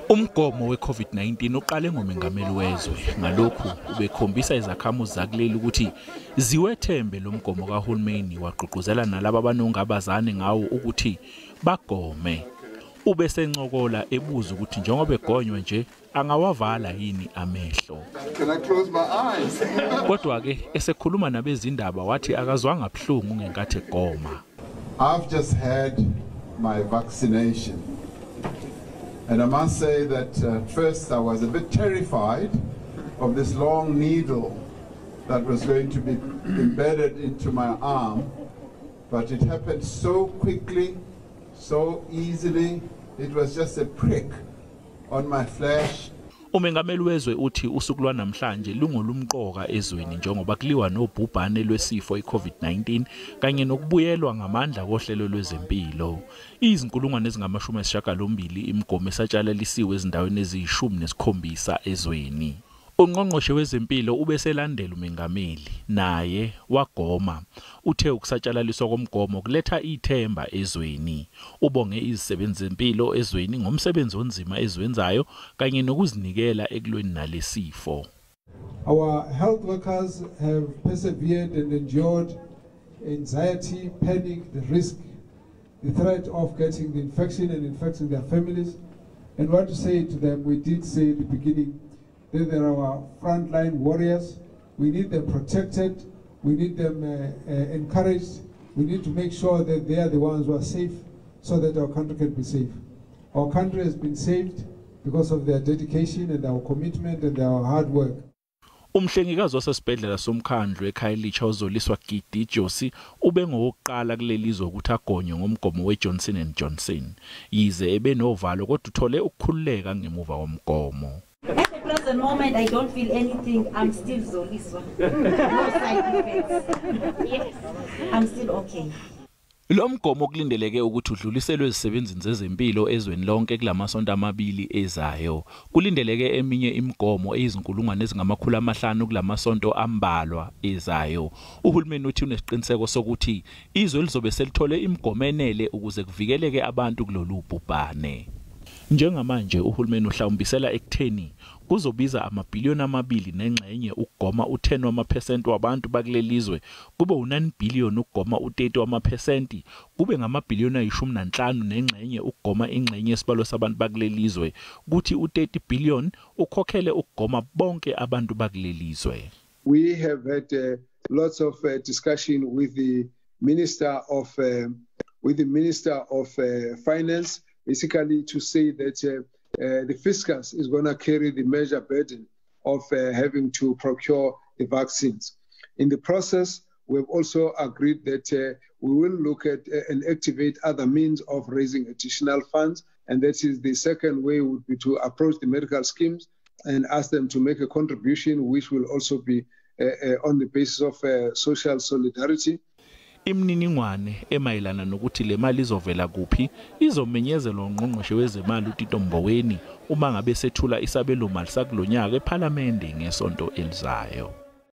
Umgomo we-COVID-19 uqale ngoMengameli wezwe, ngalokhu ubekhombisa izakhamuzi zakuleli ukuthi ziwethembe lo mgomo kahulumeni, wagqugquzela nalabo abanongabazane ngawo ukuthi bagome. Ubesencokola ebuza ukuthi njengoba egonywa nje angawavala yini amehlo. Kodwa ke esekhuluma nabezindaba wathi akazwanga kabuhlungu ngenkathi egoma. I've just had my vaccination. And I must say that at first I was a bit terrified of this long needle that was going to be embedded into my arm, but it happened so quickly, so easily. It was just a prick on my flesh. Umengameli wezwe uthi usuku lwanamhlanje lungolumqoka ezweni njengoba kuliwa nobhubhane lwesifo iCOVID-19 kanye nokubuyelwa ngamandla kohlelo lwezempilo. Izinkulungwane ezingama-80 imigomo esatshalelisiwe ezindaweni eziyishumi-nesikhombisa ezweni. Ungqongqoshe wezempilo ubeselandela umengameli naye wagoma. Uthe ukusatshalaliswa komgomo kuletha ithemba ezweni. Ubonge izisebenzi zempilo ezweni ngomsebenzi onzima eziwenzayo kanye nokuzinikela ekulweni nalesifo. Our health workers have persevered and endured anxiety, panic, the risk, the threat of getting the infection and infecting their families. And what to say to them, we did say at the beginning, that they are our frontline warriors. We need them protected. We need them encouraged. We need to make sure that they are the ones who are safe so that our country can be safe. Our country has been saved because of their dedication and our commitment and their hard work. Umhlengikazi wasesibhedlela somkhandle eKhayelitsha uzoliswa Gidi Josi ube ngokuqala kuleli izwe ukuthi agonywe ngomgomo weJohnson & Johnson. Yize ebenovalo kodwa uthole ukukhululeka ngemuva komgomo. At the present moment, I don't feel anything. I'm still Zoliswa. No side effects. Yes, I'm still okay. Lo mgomo kulindeleke ukuthi udluliselwe ezisebenzini zezempilo ezweni lonke kulamasonto amabili ezayo. Kulindeleke eminye imigomo eyizinkulungwane ezingama-500 kulamasonto ambalwa ezayo. Uhulumeni uthi unesiqiniseko sokuthi izwe lizobe selithole imigomo enele ukuze kuvikeleke abantu kulolu bhubhane. Njengamanje uhulumeni uhlawumbisela ekutheni kuzobiza amabhiliyoni 2.5 ukugoma u10% wabantu bakulelizwe, kube u9 billion ukugoma u30%, kube ngamabhiliyoni 15.5 ukugoma ingxenye yesibalo sabantu bakulelizwe, kuthi u30 billion ukhokhele ukugoma bonke abantu bakulelizwe. We have had lots of discussion with the Minister of Finance, basically to say that the fiscus is going to carry the major burden of having to procure the vaccines. In the process, we've also agreed that we will look at and activate other means of raising additional funds, and that is the second way would be to approach the medical schemes and ask them to make a contribution, which will also be on the basis of social solidarity. Imininingwane emayelana nokuthi le mali izovela kuphi izomenyezelwa ungqongqoshe wezemali uTito Mboweni uma ngabe sethula isabelo mali sakulonyaka eParliament ngesonto elizayo.